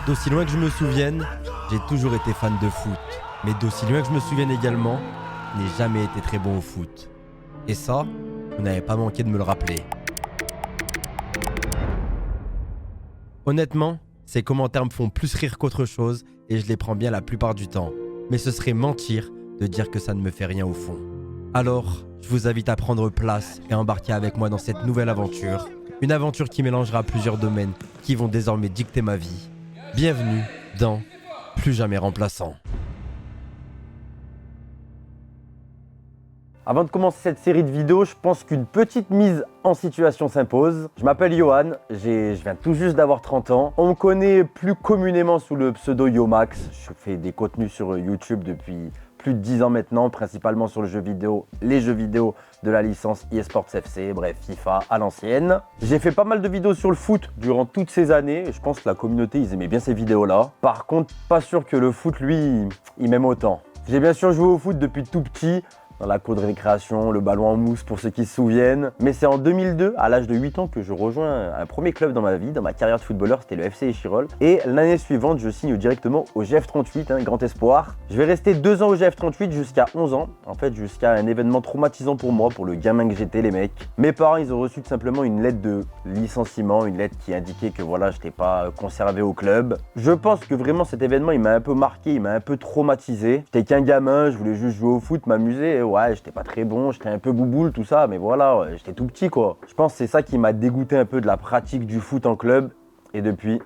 D'aussi loin que je me souvienne, j'ai toujours été fan de foot. Mais d'aussi loin que je me souvienne également, je n'ai jamais été très bon au foot. Et ça, vous n'avez pas manqué de me le rappeler. Honnêtement, ces commentaires me font plus rire qu'autre chose et je les prends bien la plupart du temps. Mais ce serait mentir de dire que ça ne me fait rien au fond. Alors, je vous invite à prendre place et embarquer avec moi dans cette nouvelle aventure. Une aventure qui mélangera plusieurs domaines qui vont désormais dicter ma vie. Bienvenue dans Plus jamais remplaçant. Avant de commencer cette série de vidéos, je pense qu'une petite mise en situation s'impose. Je m'appelle Johan, je viens tout juste d'avoir 30 ans. On me connaît plus communément sous le pseudo Yomax. Je fais des contenus sur YouTube depuis plus de 10 ans maintenant, principalement sur les jeux vidéo de la licence eSports FC, bref FIFA à l'ancienne. J'ai fait pas mal de vidéos sur le foot durant toutes ces années et je pense que la communauté, ils aimaient bien ces vidéos-là. Par contre, pas sûr que le foot, lui, il m'aime autant. J'ai bien sûr joué au foot depuis tout petit, dans la cour de récréation, le ballon en mousse pour ceux qui se souviennent. Mais c'est en 2002, à l'âge de 8 ans, que je rejoins un premier club dans ma vie, dans ma carrière de footballeur, c'était le FC Échirol. Et l'année suivante, je signe directement au GF38, grand espoir. Je vais rester 2 ans au GF38 jusqu'à 11 ans. En fait, jusqu'à un événement traumatisant pour moi, pour le gamin que j'étais, les mecs. Mes parents, ils ont reçu tout simplement une lettre de licenciement, une lettre qui indiquait que voilà, je n'étais pas conservé au club. Je pense que vraiment cet événement, il m'a un peu marqué, il m'a un peu traumatisé. J'étais qu'un gamin, je voulais juste jouer au foot, m'amuser. Ouais, j'étais pas très bon, j'étais un peu bouboule, tout ça, mais voilà, j'étais tout petit quoi. Je pense que c'est ça qui m'a dégoûté un peu de la pratique du foot en club, et depuis,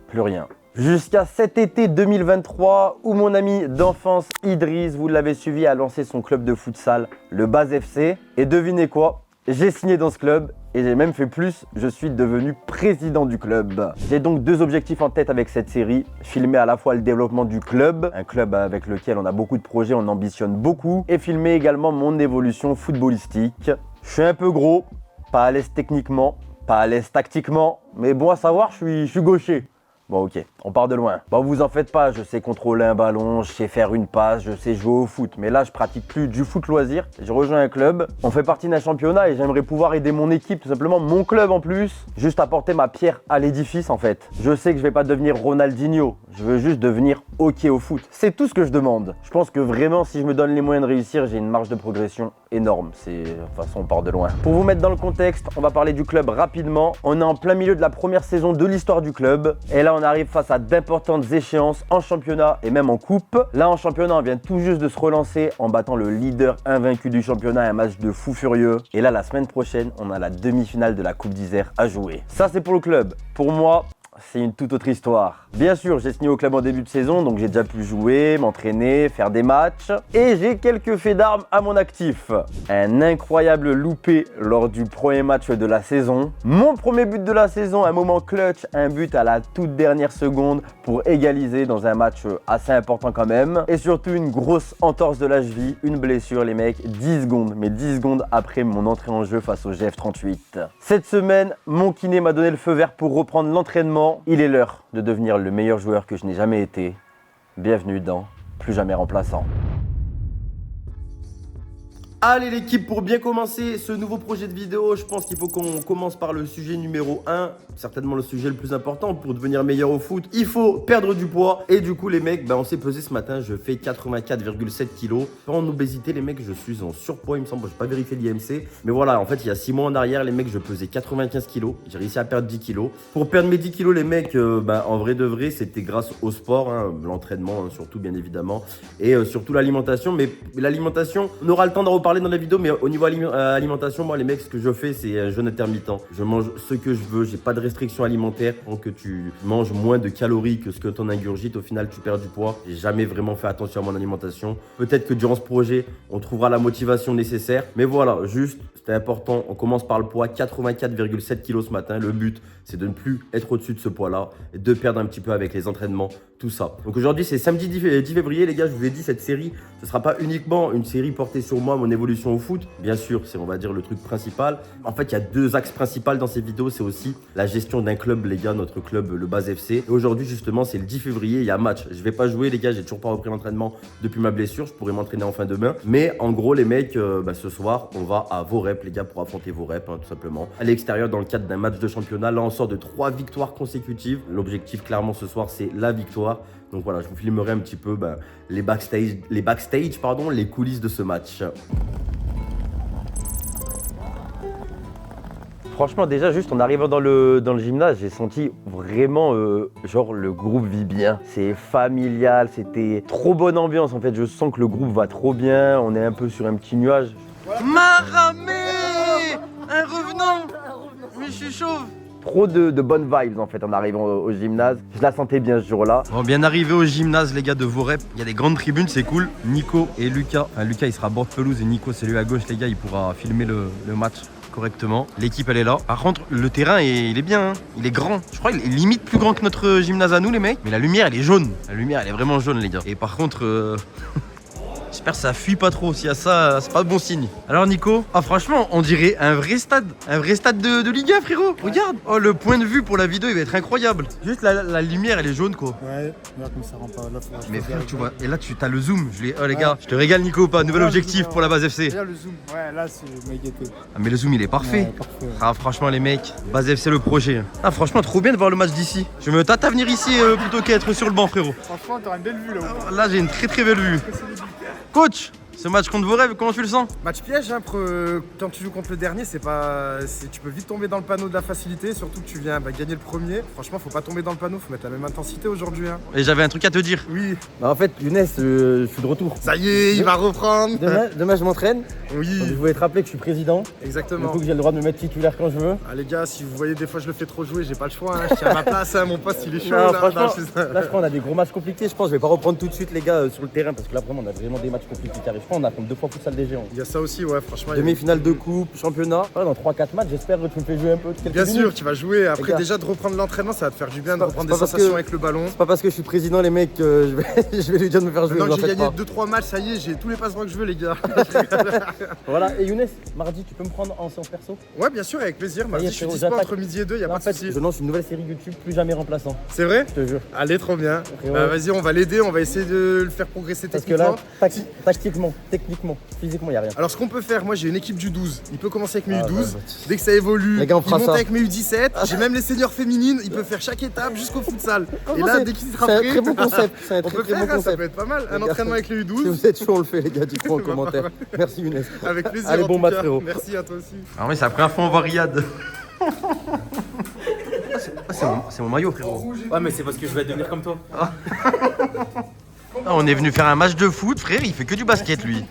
plus rien. Jusqu'à cet été 2023, où mon ami d'enfance Idriss, vous l'avez suivi, a lancé son club de futsal, le Baz FC, et devinez quoi? J'ai signé dans ce club et j'ai même fait plus, je suis devenu président du club. J'ai donc 2 objectifs en tête avec cette série, filmer à la fois le développement du club, un club avec lequel on a beaucoup de projets, on ambitionne beaucoup, et filmer également mon évolution footballistique. Je suis un peu gros, pas à l'aise techniquement, pas à l'aise tactiquement, mais bon à savoir, je suis gaucher. Bon ok, on part de loin. Bon vous en faites pas, je sais contrôler un ballon, je sais faire une passe, je sais jouer au foot. Mais là je pratique plus du foot loisir, j'ai rejoint un club, on fait partie d'un championnat et j'aimerais pouvoir aider mon équipe, tout simplement mon club en plus. Juste apporter ma pierre à l'édifice en fait. Je sais que je vais pas devenir Ronaldinho, je veux juste devenir ok au foot. C'est tout ce que je demande. Je pense que vraiment si je me donne les moyens de réussir, j'ai une marge de progression énorme. De toute façon on part de loin. Pour vous mettre dans le contexte, on va parler du club rapidement. On est en plein milieu de la première saison de l'histoire du club. Et là on arrive face à d'importantes échéances en championnat et même en coupe. Là en championnat on vient tout juste de se relancer en battant le leader invaincu du championnat, un match de fou furieux. Et là la semaine prochaine on a la demi-finale de la Coupe d'Isère à jouer. Ça c'est pour le club. Pour moi, c'est une toute autre histoire. Bien sûr, j'ai signé au club en début de saison, donc j'ai déjà pu jouer, m'entraîner, faire des matchs. Et j'ai quelques faits d'armes à mon actif. Un incroyable loupé lors du premier match de la saison. Mon premier but de la saison, un moment clutch, un but à la toute dernière seconde pour égaliser dans un match assez important quand même. Et surtout une grosse entorse de la cheville, une blessure les mecs, 10 secondes, mais 10 secondes après mon entrée en jeu face au GF38. Cette semaine, mon kiné m'a donné le feu vert pour reprendre l'entraînement. Il est l'heure de devenir le meilleur joueur que je n'ai jamais été. Bienvenue dans Plus jamais remplaçant. Allez l'équipe, pour bien commencer ce nouveau projet de vidéo, je pense qu'il faut qu'on commence par le sujet numéro 1, certainement le sujet le plus important pour devenir meilleur au foot. Il faut perdre du poids et du coup les mecs, on s'est pesé ce matin, je fais 84,7 kg. Pas en obésité les mecs, je suis en surpoids il me semble, je n'ai pas vérifié l'IMC. Mais voilà, en fait il y a 6 mois en arrière les mecs je pesais 95 kg, j'ai réussi à perdre 10 kg. Pour perdre mes 10 kg les mecs, en vrai de vrai c'était grâce au sport, l'entraînement surtout bien évidemment, et surtout l'alimentation. Mais l'alimentation, on aura le temps d'en reparler dans la vidéo, mais au niveau alimentation, moi les mecs ce que je fais c'est un jeûne intermittent. Je mange ce que je veux, j'ai pas de restriction alimentaire. Donc que tu manges moins de calories que ce que t'en ingurgites, au final tu perds du poids. J'ai jamais vraiment fait attention à mon alimentation. Peut-être que durant ce projet on trouvera la motivation nécessaire, mais voilà, juste c'était important. On commence par le poids, 84,7 kg ce matin. Le but c'est de ne plus être au-dessus de ce poids là et de perdre un petit peu avec les entraînements, tout ça. Donc aujourd'hui c'est samedi 10 février les gars, je vous ai dit cette série ce sera pas uniquement une série portée sur moi, mon évolution au foot, bien sûr, c'est on va dire le truc principal. En fait, il y a 2 axes principaux dans ces vidéos, c'est aussi la gestion d'un club, les gars, notre club, le Base FC. Et aujourd'hui, justement, c'est le 10 février, il y a match. Je vais pas jouer, les gars, j'ai toujours pas repris l'entraînement depuis ma blessure, je pourrais m'entraîner enfin demain. Mais en gros, les mecs, ce soir, on va à Vorep, les gars, pour affronter Vorep, tout simplement. À l'extérieur, dans le cadre d'un match de championnat, là, on sort de 3 victoires consécutives. L'objectif, clairement, ce soir, c'est la victoire. Donc voilà, je vous filmerai un petit peu les backstage, les coulisses de ce match. Franchement, déjà, juste en arrivant dans le gymnase, j'ai senti vraiment, genre, le groupe vit bien. C'est familial, c'était trop bonne ambiance. En fait, je sens que le groupe va trop bien. On est un peu sur un petit nuage. Maramé, un revenant. Mais je suis chauve. Trop de bonnes vibes en fait en arrivant au gymnase. Je la sentais bien ce jour-là. Bon, bien arrivé au gymnase, les gars de Vorep. Il y a des grandes tribunes, c'est cool. Nico et Lucas. Enfin, Lucas, il sera bord de pelouse et Nico, c'est lui à gauche, les gars. Il pourra filmer le match correctement. L'équipe, elle est là. Par contre, le terrain, il est bien. Hein. Il est grand. Je crois qu'il est limite plus grand que notre gymnase à nous, les mecs. Mais la lumière, elle est jaune. La lumière, elle est vraiment jaune, les gars. Et par contre... J'espère que ça fuit pas trop, s'il y a ça, c'est pas bon signe. Alors Nico, franchement, on dirait un vrai stade de Ligue 1 frérot, regarde. Oh le point de vue pour la vidéo il va être incroyable. Juste la lumière elle est jaune quoi. Ouais, là comme ça rend pas là. Mais frère tu vois, et là tu as le zoom, oh les gars, je te régale Nico ou pas, nouvel objectif pour la base FC. Là le zoom, ouais là c'est méga top. Ah mais le zoom il est parfait. Ouais, parfait ouais. Ah franchement les mecs, base FC le projet. Ah franchement trop bien de voir le match d'ici. Je me tâte à venir ici plutôt qu'être sur le banc frérot. Franchement t'auras une belle vue là. Là j'ai une très belle vue. Coach, ce match contre Vorep, comment tu le sens? Match piège, hein, quand tu joues contre le dernier, tu peux vite tomber dans le panneau de la facilité, surtout que tu viens gagner le premier. Franchement, faut pas tomber dans le panneau, faut mettre la même intensité aujourd'hui. Hein. Et j'avais un truc à te dire. Oui. Bah en fait, Younes, je suis de retour. Ça y est, il va reprendre. Demain je m'entraîne. Donc, Oui, je voulais te rappeler que je suis président. Du exactement. coup, que j'ai le droit de me mettre titulaire quand je veux. Ah, les gars, si vous voyez des fois je le fais trop jouer, j'ai pas le choix. Hein. Je tiens à ma place, hein, mon poste il est chaud. Non, là. franchement, Non, je suis- là je crois qu'on a des gros matchs compliqués. Je pense que je vais pas reprendre tout de suite les gars sur le terrain parce que là vraiment on a vraiment des matchs compliqués qui arrivent. Je crois qu'on affronte 2 fois futsal des géants. Il y a ça aussi, ouais, franchement. il y a- Demi-finale de coupe, championnat. Ouais, dans 3-4 matchs, j'espère que tu me fais jouer un peu. Quelques Bien minutes. sûr, tu vas jouer. Après, Les gars. déjà de reprendre l'entraînement, ça va te faire du bien de C'est pas- reprendre c'est des pas parce sensations que- avec le ballon. C'est pas parce que je suis président les mecs que je vais lui dire de me faire jouer. Maintenant vous que en j'ai faites gagné pas. 2-3 matchs, ça y est, j'ai tous les passe-droits que je veux, les gars. Voilà, et Younes, mardi, tu peux me prendre en séance perso? Ouais, bien sûr, avec plaisir. Mardi, je suis frérot, dispo j'attaque. entre midi et 2, y a Là, pas en de fait, soucis. je lance une nouvelle série YouTube, plus jamais remplaçant. C'est vrai? Je te jure. Allez, trop bien. Frérot. Bah, vas-y, on va l'aider, on va essayer de le faire progresser Parce que là, techniquement. tactiquement, techniquement, physiquement, il a rien. Alors, ce qu'on peut faire, moi j'ai une équipe du 12. Il peut commencer avec mes Ah, U12. bah, Dès que ça évolue, Les gars, on il fera monte ça. avec mes U17. J'ai même les seniors féminines. Il peut faire chaque étape jusqu'au futsal. Et là, dès qu'il sera C'est un prêt, très bon concept. C'est un on très peut très faire, bon hein, ça concept. peut être pas mal. Un Les gars, entraînement avec les Si U12. vous êtes chaud, on le fait, les gars, dites-moi en commentaire. Merci Younes. Avec plaisir. Allez, en bon tout match, cas. frérot. Merci à toi aussi. Ah ouais, c'est la première fois on voit Riyad. C'est mon maillot frérot. Ouais, mais c'est parce que je vais devenir comme toi. Ah, on est venu faire un match de foot, frère, il fait que du basket lui.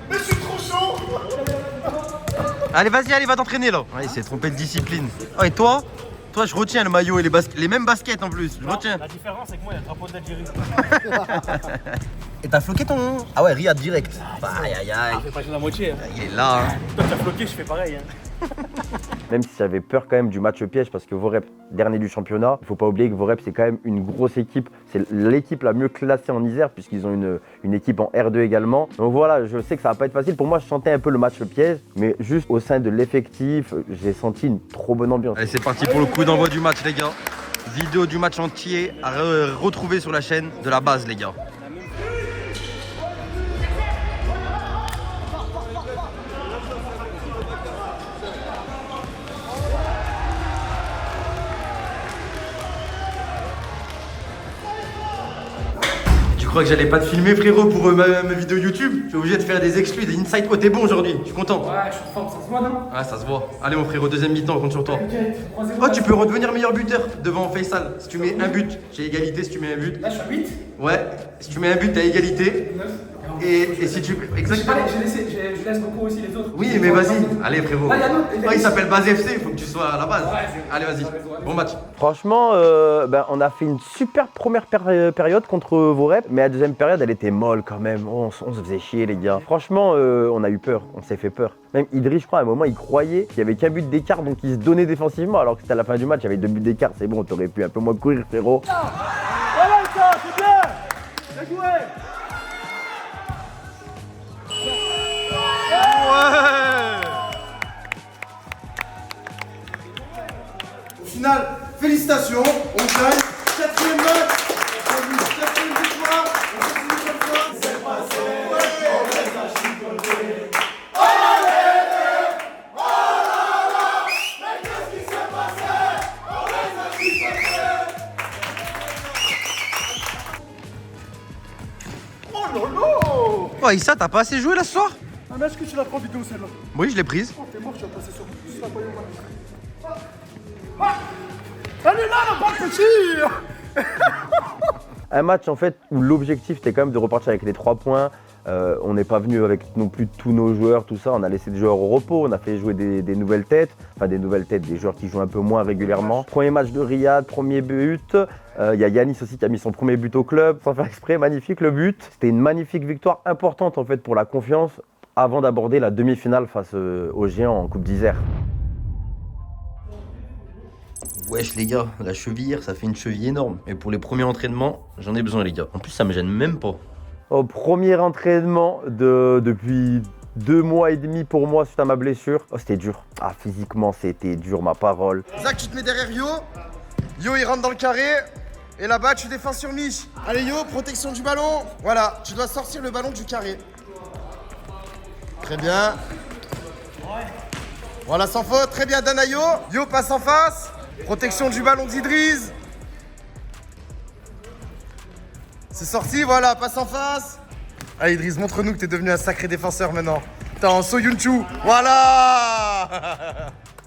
Mais je suis trop chaud. Allez, vas-y, allez, va t'entraîner là. Ouais, il s'est trompé de discipline. Oh, et toi? Toi, je retiens le maillot et les mêmes baskets en plus. Je retiens. La différence, c'est que moi, il y a le drapeau de l'Algérie. Et t'as floqué ton. Ah ouais, Riyad direct. Aïe aïe aïe. Je fais pas la moitié. Hein. Il est là. Hein. Toi, tu as bloqué, je fais pareil. Hein. Même si j'avais peur quand même du match piège parce que Vorep, dernier du championnat, il faut pas oublier que Vorep c'est quand même une grosse équipe. C'est l'équipe la mieux classée en Isère puisqu'ils ont une équipe en R2 également. Donc voilà, je sais que ça va pas être facile. Pour moi, je sentais un peu le match piège, mais juste au sein de l'effectif, j'ai senti une trop bonne ambiance. Allez, c'est parti pour le coup d'envoi du match, les gars. Vidéo du match entier à retrouver sur la chaîne de la base, les gars. Tu crois que j'allais pas te filmer, frérot, pour ma vidéo YouTube? Je suis obligé de faire des exclus, des insights. Oh, t'es bon aujourd'hui, je suis content. Ouais, je suis en forme, ça se voit, non? Ouais, ça se voit. Allez, mon frérot, deuxième mi-temps, on compte sur toi. Oh, tu peux redevenir meilleur buteur devant Faisal. Si tu mets un but, j'ai égalité si tu mets un but. Là, je suis à 8. Ouais, si tu mets un but, t'as égalité. Et si tu. Exactement. Je laisse beaucoup aussi les autres. Oui, mais vas-y. Allez, frérot. Ah, y a d'autres. Oh, il s'appelle Base FC, faut que tu sois à la base. Ouais, c'est- Allez, vas-y. Bon match. Franchement, on a fait une super première période contre Vorep, mais la deuxième période, elle était molle quand même. On se faisait chier, les gars. Franchement, on a eu peur, on s'est fait peur. Même Idriss, je crois, à un moment, il croyait qu'il y avait qu'un but d'écart, donc il se donnait défensivement, alors que c'était à la fin du match, il y avait 2 buts d'écart. C'est bon, t'aurais pu un peu moins courir, frérot. demi-finale. Félicitations, on gagne. 4e match. 4e victoire. On continue comme ça. C'est passé. On reste à chicoter. Oh Issa, t'as pas assez joué là ce soir? Ah, mais est-ce que tu l'as pris en vidéo celle-là? Oui, je l'ai prise. Oh, t'es mort, tu vas passer sur la paille au match. Elle est là, la balle de tir. Un match en fait où l'objectif c'était quand même de repartir avec les 3 points. On n'est pas venu avec non plus tous nos joueurs, tout ça. On a laissé des joueurs au repos, on a fait jouer des nouvelles têtes. Enfin des nouvelles têtes, des joueurs qui jouent un peu moins régulièrement. Premier match de Riyad, premier but. Il y a Yanis aussi qui a mis son premier but au club, sans faire exprès, magnifique le but. C'était une magnifique victoire importante en fait pour la confiance avant d'aborder la demi-finale face aux Géants en Coupe d'Isère. Wesh les gars, la cheville, ça fait une cheville énorme. Et pour les premiers entraînements, j'en ai besoin les gars. En plus ça me gêne même pas. Au premier entraînement depuis 2 mois et demi pour moi suite à ma blessure. Oh, c'était dur. Ah, physiquement c'était dur, ma parole. Zach, tu te mets derrière Yo. Yo, il rentre dans le carré. Et là-bas, tu défends sur Mich. Allez Yo, protection du ballon. Voilà, tu dois sortir le ballon du carré. Très bien. Voilà, sans faute. Très bien, Danayo. Yo, passe en face. Protection du ballon d'Idriss. C'est sorti, voilà, passe en face. Allez, Idriss, montre-nous que t'es devenu un sacré défenseur maintenant. T'es en Soyunchu. Voilà.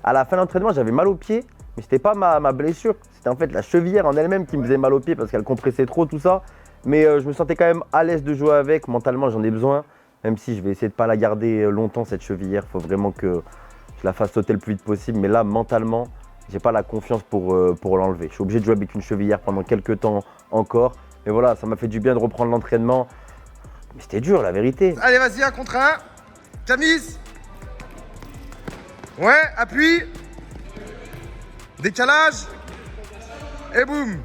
À la fin de l'entraînement, j'avais mal au pied, mais c'était pas ma blessure. C'était en fait la chevillère en elle-même qui me faisait mal au pied parce qu'elle compressait trop, tout ça. Mais je me sentais quand même à l'aise de jouer avec. Mentalement, j'en ai besoin. Même si je vais essayer de pas la garder longtemps, cette chevillère. Il faut vraiment que je la fasse sauter le plus vite possible. Mais là, mentalement, j'ai pas la confiance pour l'enlever. Je suis obligé de jouer avec une chevillère pendant quelques temps encore. Mais voilà, ça m'a fait du bien de reprendre l'entraînement. Mais c'était dur, la vérité. Allez, vas-y, 1 contre 1. Camis. Ouais, appui. Décalage. Et boum.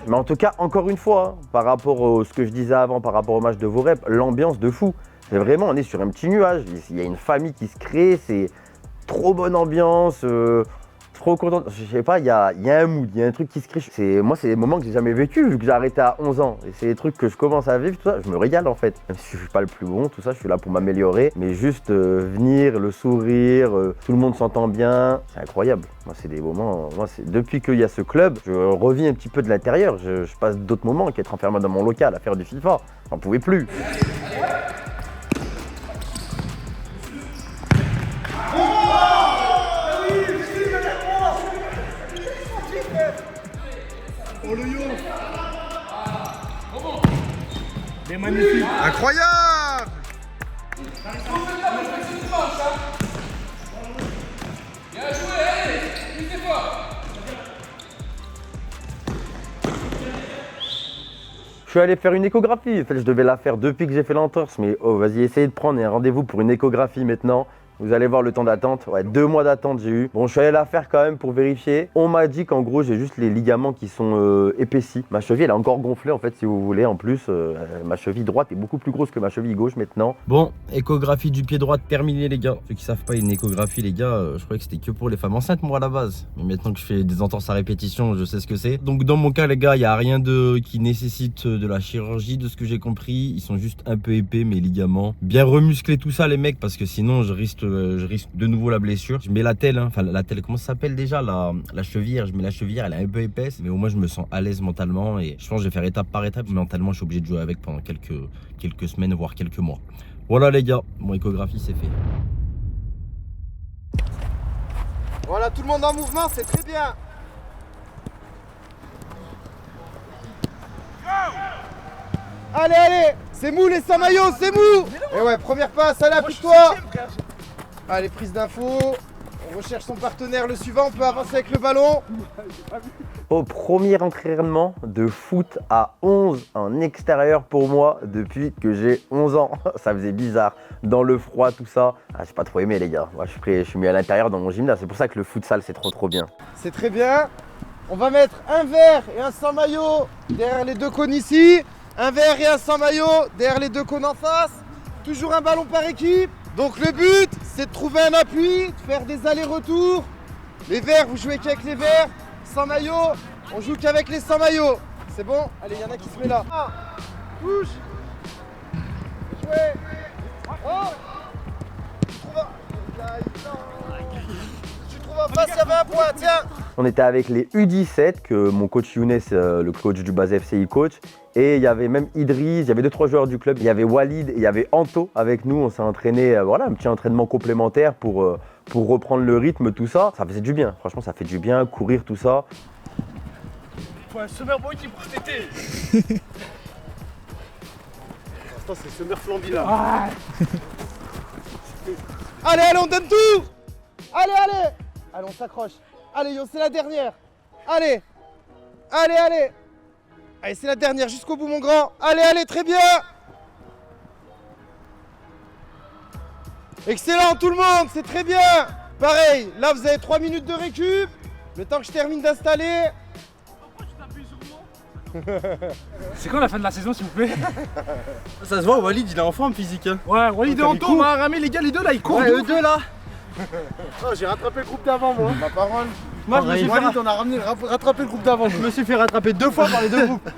Mais en tout cas, encore une fois, par rapport à ce que je disais avant, par rapport au match de Vorep, l'ambiance de fou. C'est vraiment, on est sur un petit nuage. Il y a une famille qui se crée, c'est trop bonne ambiance, trop content. Je sais pas, il y a un mood, il y a un truc qui se crée. Moi, c'est des moments que j'ai jamais vécu vu que j'ai arrêté à 11 ans. Et c'est des trucs que je commence à vivre, tout ça. Je me régale en fait. Même si je suis pas le plus bon, tout ça, je suis là pour m'améliorer. Mais juste venir, le sourire, tout le monde s'entend bien, c'est incroyable. Moi, c'est des moments. Depuis qu'il y a ce club, je revis un petit peu de l'intérieur. Je passe d'autres moments qu'être enfermé dans mon local à faire du FIFA. J'en pouvais plus. C'est magnifique. Incroyable. Je suis allé faire une échographie. En fait, je devais la faire depuis que j'ai fait l'entorse. Mais oh, vas-y, essayez de prendre un rendez-vous pour une échographie maintenant. Vous allez voir le temps d'attente. Ouais, 2 mois d'attente j'ai eu. Bon, je suis allé la faire quand même pour vérifier. On m'a dit qu'en gros, j'ai juste les ligaments qui sont épaissis. Ma cheville, elle a encore gonflé en fait, si vous voulez. En plus, ma cheville droite est beaucoup plus grosse que ma cheville gauche maintenant. Bon, échographie du pied droit terminée les gars. Ceux qui savent pas une échographie les gars, je croyais que c'était que pour les femmes enceintes moi à la base. Mais maintenant que je fais des entorses à répétition, je sais ce que c'est. Donc dans mon cas les gars, il n'y a rien qui nécessite de la chirurgie de ce que j'ai compris. Ils sont juste un peu épais mes ligaments. Bien remuscler tout ça les mecs parce que sinon je risque de nouveau la blessure. Je mets la telle, hein. Enfin la telle, comment ça s'appelle déjà, la chevillère. Je mets la chevillère, elle est un peu épaisse, mais au moins je me sens à l'aise mentalement et je pense que je vais faire étape par étape. Mentalement, je suis obligé de jouer avec pendant quelques semaines, voire quelques mois. Voilà les gars, mon échographie c'est fait. Voilà, tout le monde en mouvement, c'est très bien. Allez, allez, c'est mou les Samayo, c'est mou. Et ouais, première passe, allez, appuie-toi. Allez, prise d'info. On recherche son partenaire, le suivant, on peut avancer avec le ballon. Au premier entraînement de foot à 11 en extérieur pour moi depuis que j'ai 11 ans. Ça faisait bizarre, dans le froid, tout ça. Ah, j'ai pas trop aimé les gars. Moi, je suis mis à l'intérieur dans mon gymnase. C'est pour ça que le futsal, c'est trop bien. C'est très bien. On va mettre un vert et un sans maillot derrière les 2 cônes ici. Un vert et un sans maillot derrière les deux cônes en face. Toujours un ballon par équipe. Donc le but, c'est de trouver un appui, de faire des allers-retours. Les verts, vous jouez qu'avec les verts. Sans maillot, on joue qu'avec les sans maillot. C'est bon? Allez, il y en a qui se met là. Touche. Jouez. Oh. Tu trouves en face, il y avait un point, tiens. On était avec les U17 que mon coach Younes, le coach du Base FC, il coach. Et il y avait même Idriss, il y avait 2-3 joueurs du club. Il y avait Walid et il y avait Anto avec nous. On s'est entraîné, voilà, un petit entraînement complémentaire pour reprendre le rythme, tout ça. Ça faisait du bien, franchement, ça fait du bien, courir, tout ça. Faut un summer boy qui bouge l'été. Attends, c'est summer flambi là. Allez, allez, on donne tout. Allez, allez. Allez, on s'accroche. Allez, yo, c'est la dernière. Allez. Allez, allez. Allez, c'est la dernière, jusqu'au bout, mon grand. Allez, allez, très bien. Excellent, tout le monde, c'est très bien. Pareil, là, vous avez 3 minutes de récup. Le temps que je termine d'installer. C'est quand la fin de la saison, s'il vous plaît? Ça se voit, Walid, il est en forme physique. Hein. Ouais, Walid et Anto, on m'a ramé les gars, les deux là, ils courent. Ouais, eux deux là. Oh, j'ai rattrapé le groupe d'avant, moi. Ma parole. Moi, je me suis fait Walid, on a rattrapé le groupe d'avant. Je me suis fait rattraper 2 fois par les deux groupes.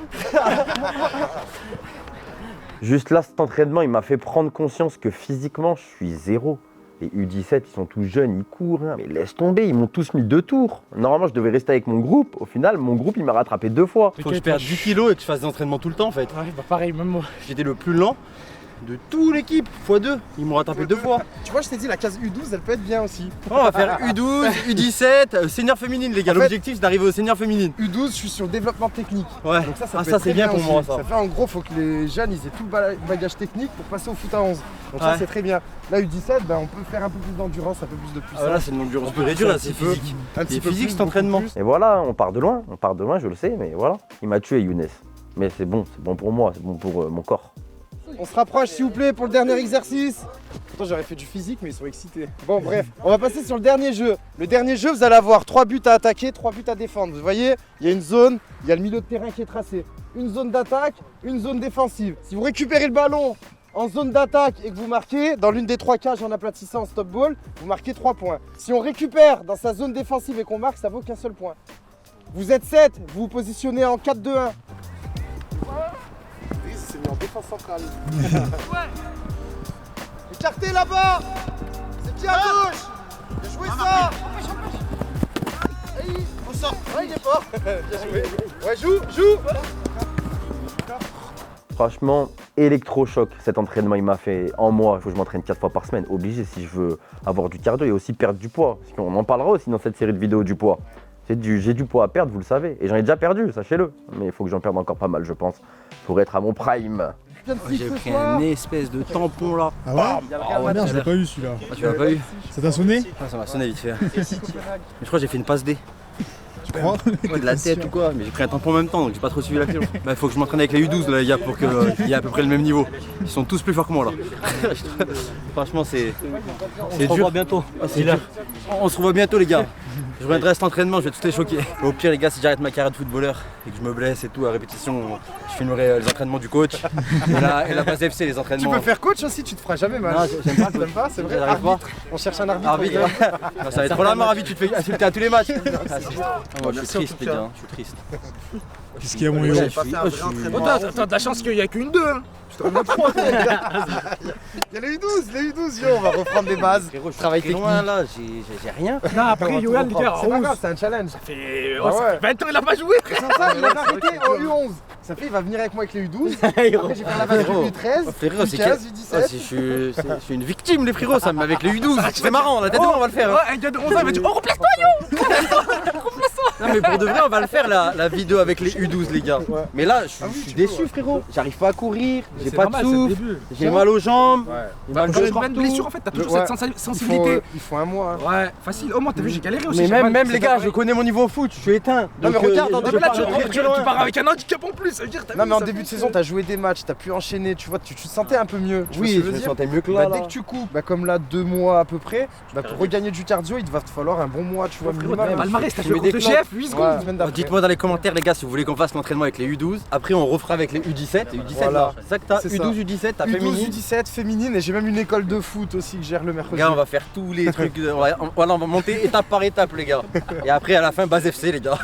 Juste là, cet entraînement, il m'a fait prendre conscience que physiquement, je suis zéro. Les U17, ils sont tous jeunes, ils courent, hein. Mais laisse tomber, ils m'ont tous mis 2 tours. Normalement, je devais rester avec mon groupe. Au final, mon groupe, il m'a rattrapé 2 fois. Faut que je perde 10 kilos et que je fasse des entraînements tout le temps en fait. Ouais, bah pareil, même moi. J'étais le plus lent de toute l'équipe, x2. Ils m'ont rattrapé 2 fois. Tu vois, je t'ai dit, la case U12, elle peut être bien aussi. Oh, on va faire U12, U17, senior féminine les gars. En fait- L'objectif c'est d'arriver au senior féminine. U12, je suis sur le développement technique. Ouais, Donc ça ah, peut ça être c'est très bien pour moi aussi. ça. Ça fait en gros, faut que les jeunes ils aient tout le bagage technique pour passer au foot à 11. Donc ça Ouais. c'est très bien. Là U17, ben, on peut faire un peu plus d'endurance, un peu plus de puissance. Ah, là c'est une endurance pure et dure, là c'est physique. Un petit C'est peu physique plus, cet beaucoup entraînement. plus. Et voilà, on part de loin, je le sais, mais voilà. Il m'a tué, Younes. Mais c'est bon pour moi, c'est bon pour mon corps. On se rapproche s'il vous plaît pour le dernier exercice. Pourtant j'aurais fait du physique mais ils sont excités. Bon bref, on va passer sur le dernier jeu. Le dernier jeu, vous allez avoir 3 buts à attaquer, 3 buts à défendre. Vous voyez, il y a une zone, il y a le milieu de terrain qui est tracé. Une zone d'attaque, une zone défensive. Si vous récupérez le ballon en zone d'attaque et que vous marquez, dans l'une des 3 cages en aplatissant en stop ball, vous marquez 3 points. Si on récupère dans sa zone défensive et qu'on marque, ça vaut qu'un seul point. Vous êtes 7, vous vous positionnez en 4-2-1. C'est mis en défense centrale. Écartez là-bas. C'est qui à gauche. Bien joué ça. On sort. Ouais, il est fort. Bien joué. Ouais, joue. Franchement, électrochoc, cet entraînement il m'a fait en moi. Il faut que je m'entraîne 4 fois par semaine, obligé si je veux avoir du cardio et aussi perdre du poids. Parce qu'on en parlera aussi dans cette série de vidéos du poids. J'ai du poids à perdre, vous le savez. Et j'en ai déjà perdu, sachez-le. Mais il faut que j'en perde encore pas mal, je pense, pour être à mon prime. J'ai pris un espèce de tampon là. Ah ouais? Ah ouais, merde, je l'ai pas eu celui-là. Ah, tu l'as pas eu? Ça t'a sonné? Ah, ça m'a sonné vite fait. Mais je crois que j'ai fait une passe D. Je crois. Ouais, de la tête ou quoi, mais j'ai pris un tampon en même temps donc j'ai pas trop suivi l'action. Bah il faut que je m'entraîne avec les U12 là les gars pour qu'il y ait à peu près le même niveau. Ils sont tous plus forts que moi là. Franchement c'est dur. Bientôt. Ah, c'est dur. On se revoit bientôt les gars. Je reviendrai à cet entraînement, je vais tous les choquer. Au pire les gars, si j'arrête ma carrière de footballeur et que je me blesse et tout à répétition, je filmerai les entraînements du coach et la base FC, les Tu entraînements. peux faire coach aussi, tu te feras jamais mal. Non, j'aime pas. T'aimes pas, c'est vrai. J'arrive pas. Arbitre. On cherche un arbitre. Arbitre. Non, ça va être trop la mort, arbitre, tu te fais insulter à tous les matchs. Moi je suis triste les gars, je suis triste. Qu'est-ce qu'il y a mon héros? Oh, t'as de la chance qu'il y a qu'une 2. Hein. Il y a les U12, yo, on va reprendre les bases. Frérot, je Travail suis très loin là, j'ai rien. Non, après, Yohan, les gars, C'est pas grave, c'est un challenge. ça fait Ah ouais. 20 ans il a pas joué. Sans ça, il va arrêter au U11. Ça fait, il va venir avec moi avec les U12. Après, j'ai fait la base Frérot. U13, Frérot, c'est U15, Ah, U17. je suis une victime les frérots, ça, mais avec les U12. C'est marrant, la tête de on va le faire. Hein. Ouais, un gars de 11 ans, il m'a dit oh, remplace-toi. Non mais pour de vrai on va le faire la vidéo avec les U12 les gars. Ouais. Mais là je suis déçu frérot. J'arrive pas à courir, j'ai pas de souffle, j'ai mal aux jambes, j'ai mal Quand aux j'ai une partout. blessure en fait, t'as toujours Ouais. cette sensibilité. Il faut un mois. Hein. Ouais, facile. Au moins, t'as vu, j'ai galéré aussi. Mais j'ai même pas- les gars, je connais mon niveau au foot, je suis éteint. Non, mais regarde, en je début de pars match, très, très loin. Tu pars avec un handicap en plus, ça veut dire t'as Non, vu, mais en ça début de fait- saison, t'as joué des matchs, t'as pu enchaîner, tu vois, tu te sentais un peu mieux. Tu vois ce Oui, que je me dire sentais mieux que Bah, là. dès que tu coupes, comme là 2 mois à peu près, pour regagner du cardio, il va te falloir un bon mois, tu vois, minimum. Palmarès, t'as Je joué mets contre des le chef, bref, 8 secondes. Ouais, semaine d'après. Dites-moi dans les commentaires, les gars, si vous voulez qu'on fasse l'entraînement avec les U12. Après, on refera avec les U17. Et U17, Voilà. là, c'est ça que t'as C'est U12, ça. U17, t'as U12, féminine. U17, féminine, et j'ai même une école de foot aussi que je gère le mercredi. Gars, on va faire tous les trucs. Voilà, on va monter étape par étape, les gars. Et après, à la fin, base FC, les gars.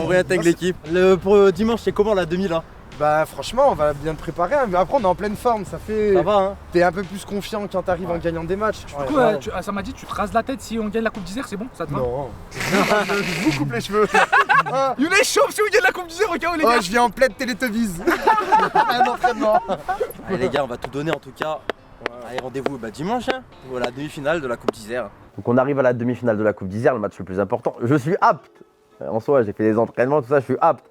On réintègre l'équipe. Pour dimanche, c'est comment la demi là? Bah franchement, on va bien te préparer. Hein. Mais après, on est en pleine forme, ça fait... Ça va, hein? T'es un peu plus confiant quand t'arrives en gagnant des matchs. Du coup, ça m'a dit, tu te rases la tête si on gagne la Coupe d'Isère, c'est bon? Ça te va? Non. Je vous coupe les cheveux. Younes chauffe si on gagne la Coupe d'Isère au cas où, les gars. Je viens en pleine Télétobies. Un entraînement. Allez, les gars, on va tout donner en tout cas. Allez, rendez-vous dimanche, hein, pour la demi-finale de la Coupe d'Isère. Donc on arrive à la demi-finale de la Coupe d'Isère, le match le plus important. Je suis apte. En soi, j'ai fait des entraînements, tout ça, je suis apte.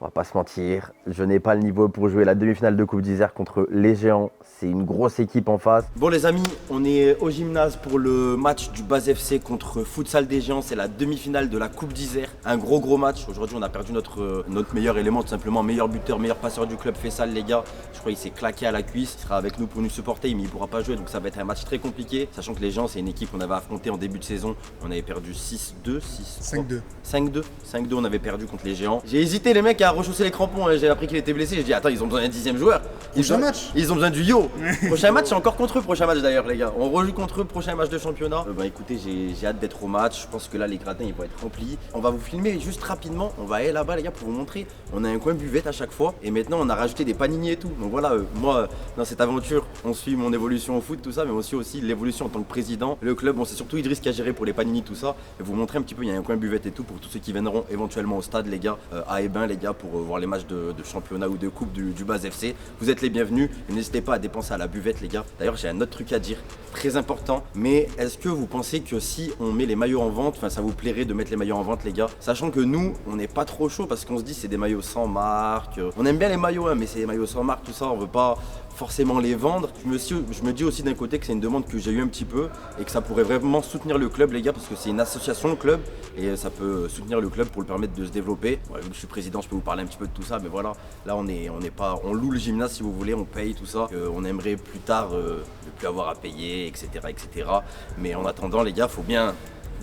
On va pas se mentir, je n'ai pas le niveau pour jouer la demi-finale de Coupe d'Isère contre les Géants. C'est une grosse équipe en face. Bon les amis, on est au gymnase pour le match du Base FC contre Futsal des Géants. C'est la demi-finale de la Coupe d'Isère. Un gros match. Aujourd'hui on a perdu notre meilleur élément, tout simplement meilleur buteur, meilleur passeur du club Fessal, les gars. Je crois qu'il s'est claqué à la cuisse. Il sera avec nous pour nous supporter, mais il pourra pas jouer. Donc ça va être un match très compliqué. Sachant que les Géants c'est une équipe qu'on avait affrontée en début de saison. On avait perdu 6-2, 5-2. 5-2, on avait perdu contre les Géants. J'ai hésité les mecs à rechausser les crampons, hein. J'ai appris qu'il était blessé, j'ai dit attends ils ont besoin d'un 10e joueur. Prochain match. Ils ont besoin du yo. Prochain match c'est encore contre eux, prochain match d'ailleurs les gars. On rejoue contre eux, prochain match de championnat. Bah écoutez j'ai hâte d'être au match, je pense que là les gradins ils vont être remplis. On va vous filmer juste rapidement, on va aller là-bas les gars pour vous montrer. On a un coin buvette à chaque fois et maintenant on a rajouté des panini et tout. Donc voilà, moi dans cette aventure on suit mon évolution au foot tout ça, mais aussi l'évolution en tant que président. Le club, bon c'est surtout Idriss qui a géré pour les panini tout ça. Et vous montrer un petit peu, il y a un coin buvette et tout pour tous ceux qui viendront éventuellement au stade les gars, à Ebin les gars pour voir les matchs de championnat ou de coupe du Base FC. Vous êtes les bienvenus et n'hésitez pas à dépenser à la buvette les gars. D'ailleurs j'ai un autre truc à dire, très important, mais est-ce que vous pensez que si on met les maillots en vente, enfin ça vous plairait de mettre les maillots en vente les gars, sachant que nous on n'est pas trop chaud parce qu'on se dit c'est des maillots sans marque, on aime bien les maillots hein, mais c'est des maillots sans marque tout ça, on veut pas forcément les vendre. Je me dis aussi d'un côté que c'est une demande que j'ai eu un petit peu et que ça pourrait vraiment soutenir le club les gars parce que c'est une association le club et ça peut soutenir le club pour le permettre de se développer. Ouais, vu que je suis président je peux vous parler un petit peu de tout ça mais voilà, là on loue le gymnase si vous voulez, on paye tout ça, on aimerait plus tard ne plus avoir à payer etc. Mais en attendant les gars faut bien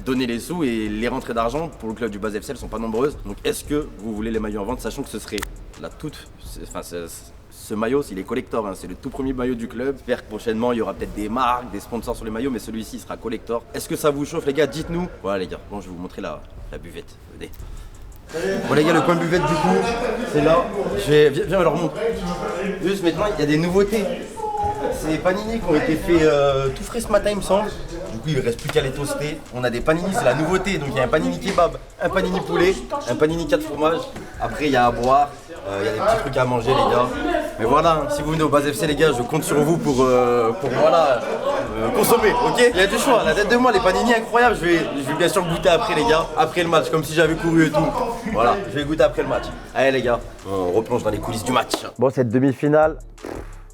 donner les sous et les rentrées d'argent pour le club du Base FC elles sont pas nombreuses. Donc est-ce que vous voulez les maillots en vente sachant que ce serait ce maillot, il est collector, hein, c'est le tout premier maillot du club. J'espère que prochainement il y aura peut-être des marques, des sponsors sur les maillots, mais celui-ci sera collector. Est-ce que ça vous chauffe les gars? Dites-nous. Voilà les gars, bon je vais vous montrer la buvette. Venez. Bon les gars, le coin buvette du coup, c'est là. Viens alors montre. Juste maintenant, il y a des nouveautés. C'est des panini qui ont été faits tout frais ce matin il me semble. Du coup il ne reste plus qu'à les toaster. On a des panini, c'est la nouveauté. Donc il y a un panini kebab, un panini poulet, un panini 4 fromages. Après il y a à boire, il y a des petits trucs à manger les gars. Mais voilà, si vous venez au Base FC les gars, je compte sur vous pour voilà, consommer, ok? Il y a du choix, la tête de moi, les panini incroyables, je vais bien sûr goûter après les gars, après le match, comme si j'avais couru et tout. Voilà, je vais goûter après le match. Allez les gars, on replonge dans les coulisses du match. Bon, cette demi-finale,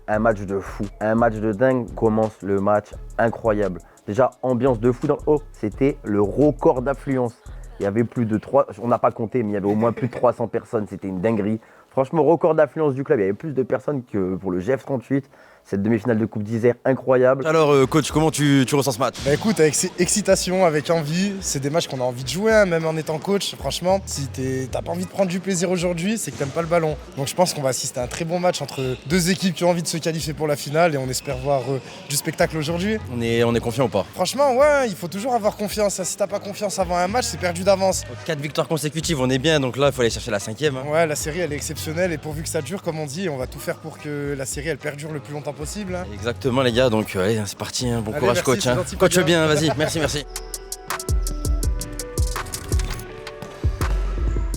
un match de fou, un match de dingue. Commence le match incroyable. Déjà, ambiance de fou dans le haut, c'était le record d'affluence. Il y avait plus de 3, on n'a pas compté, mais il y avait au moins plus de 300 personnes, c'était une dinguerie. Franchement, record d'affluence du club, il y avait plus de personnes que pour le GF38. Cette demi-finale de Coupe d'Isère incroyable. Alors coach, comment tu ressens ce match? Bah écoute, avec excitation, avec envie, c'est des matchs qu'on a envie de jouer, hein, même en étant coach. Franchement, si t'as pas envie de prendre du plaisir aujourd'hui, c'est que t'aimes pas le ballon. Donc je pense qu'on va assister à un très bon match entre deux équipes qui ont envie de se qualifier pour la finale et on espère voir du spectacle aujourd'hui. On est confiant ou pas? Franchement, ouais, il faut toujours avoir confiance. Si t'as pas confiance avant un match, c'est perdu d'avance. 4 victoires consécutives, on est bien, donc là il faut aller chercher la 5e. Hein. Ouais, la série elle est exceptionnelle et pourvu que ça dure, comme on dit, on va tout faire pour que la série elle perdure le plus longtemps possible. Hein. Exactement les gars, donc allez, c'est parti, hein. Bon Allez, courage merci, coach. c'est Hein. gentil, Coach Fabien. bien, vas-y, merci.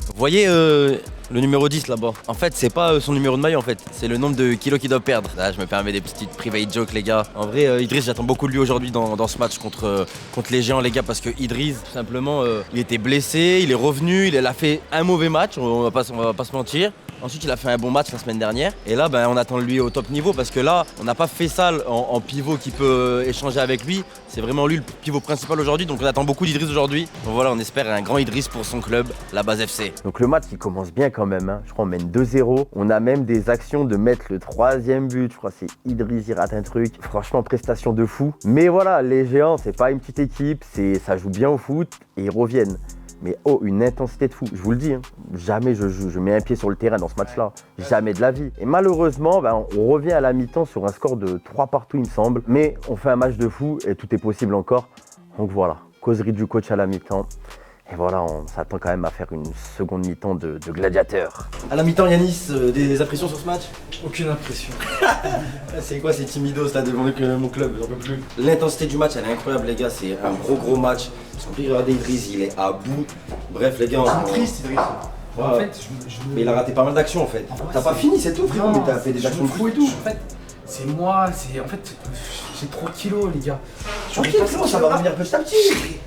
Vous voyez le numéro 10 là-bas, en fait c'est pas son numéro de maillot en fait, c'est le nombre de kilos qu'il doit perdre. Là je me permets des petites private jokes les gars. En vrai Idriss, j'attends beaucoup de lui aujourd'hui dans ce match contre les Géants les gars, parce que Idriss tout simplement il était blessé, il est revenu, il a fait un mauvais match, on va pas se mentir. Ensuite il a fait un bon match la semaine dernière et là on attend de lui au top niveau parce que là on n'a pas Fessal en pivot qui peut échanger avec lui, c'est vraiment lui le pivot principal aujourd'hui, donc on attend beaucoup d'Idriss aujourd'hui. Donc voilà, on espère un grand Idriss pour son club, la Base FC. Donc le match il commence bien quand même, hein. Je crois on mène 2-0. On a même des actions de mettre le 3e but, je crois que c'est Idriss, il rate un truc. Franchement prestation de fou. Mais voilà, les Géants c'est pas une petite équipe, ça joue bien au foot et ils reviennent. Mais oh, une intensité de fou, je vous le dis, hein. Jamais je mets un pied sur le terrain dans ce match-là, jamais de la vie. Et malheureusement, on revient à la mi-temps sur un score de 3 partout il me semble, mais on fait un match de fou et tout est possible encore. Donc voilà, causerie du coach à la mi-temps. Et voilà, on s'attend quand même à faire une seconde mi-temps de gladiateur. À la mi-temps, Yanis, des impressions sur ce match? Aucune impression. C'est quoi ces timidos là devant mon club? J'en peux plus. L'intensité du match, elle est incroyable, les gars. C'est un gros match. Regardez Idriss, il est à bout. Bref, les gars, Triste, Idriss. Ouais. En fait, Mais il a raté pas mal d'actions en fait. T'as pas fini, c'est tout, frérot, mais t'as fait des actions de fou et tout. En fait, c'est moi, en fait, j'ai trop de kilos, les gars. Tranquille, frérot, ça va revenir petit à petit.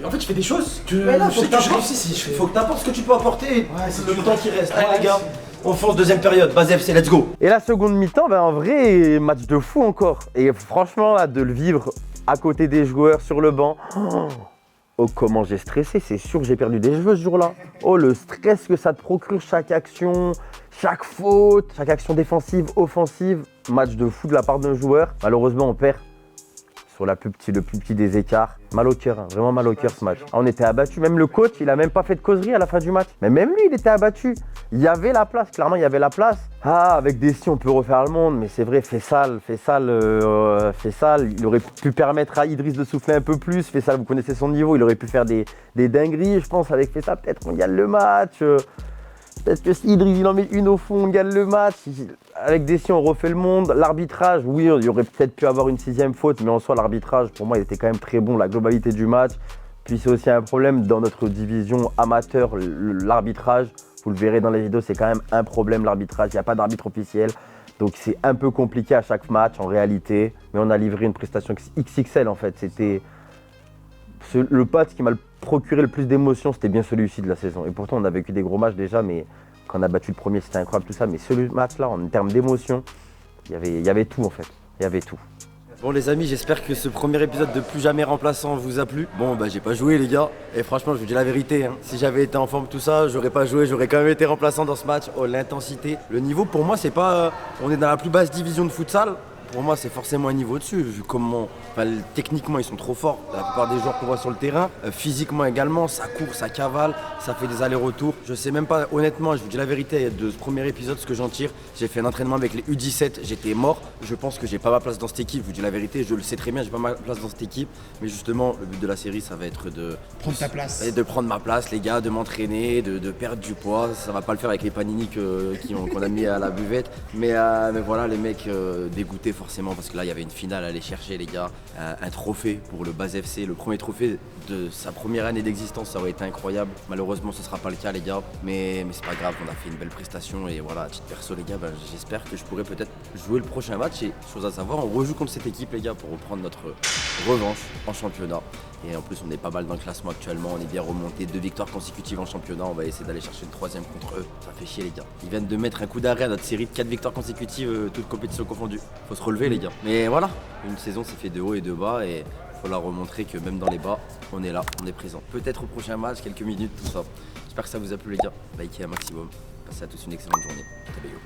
En fait, je fais des choses que Mais là, je sais que je réussis si je fais. Faut que t'apportes ce que tu peux apporter. c'est le temps qui reste. Ouais, Allez, les gars, on fonce deuxième période. Base FC, let's go. Et la seconde mi-temps, en vrai, match de fou encore. Et franchement, là, de le vivre à côté des joueurs sur le banc. Oh, comment j'ai stressé, c'est sûr que j'ai perdu des cheveux ce jour-là. Oh, le stress que ça te procure chaque action, chaque faute, chaque action défensive, offensive. Match de fou de la part d'un joueur. Malheureusement, on perd sur le plus petit des écarts. Mal au cœur, hein, vraiment mal au cœur ce match. On était abattu, même le coach, il a même pas fait de causerie à la fin du match. Mais même lui, il était abattu. Il y avait la place, clairement, il y avait la place. Ah, avec des si on peut refaire le monde, mais c'est vrai, Fessal, il aurait pu permettre à Idriss de souffler un peu plus. Fessal, vous connaissez son niveau, il aurait pu faire des dingueries, je pense, avec Fessal, peut-être qu'on gagne le match. Peut-être que si Idriss il en met une au fond, on gagne le match. Avec Dessy, on refait le monde. L'arbitrage, oui, il y aurait peut-être pu avoir une 6e faute, mais en soi, l'arbitrage, pour moi, il était quand même très bon, la globalité du match. Puis c'est aussi un problème dans notre division amateur, l'arbitrage. Vous le verrez dans les vidéos, c'est quand même un problème, l'arbitrage. Il n'y a pas d'arbitre officiel. Donc c'est un peu compliqué à chaque match, en réalité. Mais on a livré une prestation XXL, en fait. C'était le match qui m'a procuré le plus d'émotions, c'était bien celui-ci de la saison. Et pourtant, on a vécu des gros matchs déjà, mais quand on a battu le premier, c'était incroyable tout ça. Mais ce match-là, en termes d'émotions, il y avait tout en fait. Il y avait tout. Bon les amis, j'espère que ce premier épisode de Plus Jamais Remplaçant vous a plu. Bon j'ai pas joué les gars, et franchement je vous dis la vérité, hein. Si j'avais été en forme tout ça, j'aurais pas joué, j'aurais quand même été remplaçant dans ce match. Oh l'intensité, le niveau pour moi c'est pas... on est dans la plus basse division de futsal. Pour moi, c'est forcément un niveau dessus, vu comment, techniquement, ils sont trop forts. La plupart des joueurs qu'on voit sur le terrain, physiquement également, ça court, ça cavale, ça fait des allers-retours. Je sais même pas, honnêtement, je vous dis la vérité, de ce premier épisode, ce que j'en tire, j'ai fait un entraînement avec les U17, j'étais mort. Je pense que j'ai pas ma place dans cette équipe, je vous dis la vérité, je le sais très bien, j'ai pas ma place dans cette équipe. Mais justement, le but de la série, ça va être de Prendre ta place. de prendre ma place, les gars, de m'entraîner, de perdre du poids. Ça va pas le faire avec les panini qu'on a mis à la buvette. Mais voilà, les mecs dégoûtés forcément, parce que là il y avait une finale à aller chercher les gars, un trophée pour le Base FC, le premier trophée de sa première année d'existence, ça aurait été incroyable. Malheureusement ce sera pas le cas les gars, mais c'est pas grave, on a fait une belle prestation et voilà, à titre perso les gars, j'espère que je pourrai peut-être jouer le prochain match. Et chose à savoir, on rejoue contre cette équipe les gars pour reprendre notre revanche en championnat. Et en plus on est pas mal dans le classement actuellement, on est bien remonté, 2 victoires consécutives en championnat, on va essayer d'aller chercher une 3e contre eux. Ça fait chier les gars. Ils viennent de mettre un coup d'arrêt à notre série de 4 victoires consécutives, toutes compétitions confondues. Faut se relever les gars. Mais voilà, une saison c'est fait de haut et de bas et faut leur remontrer que même dans les bas, on est là, on est présent. Peut-être au prochain match, quelques minutes, tout ça. J'espère que ça vous a plu les gars. Likez un maximum. Passez à tous une excellente journée. Ciao.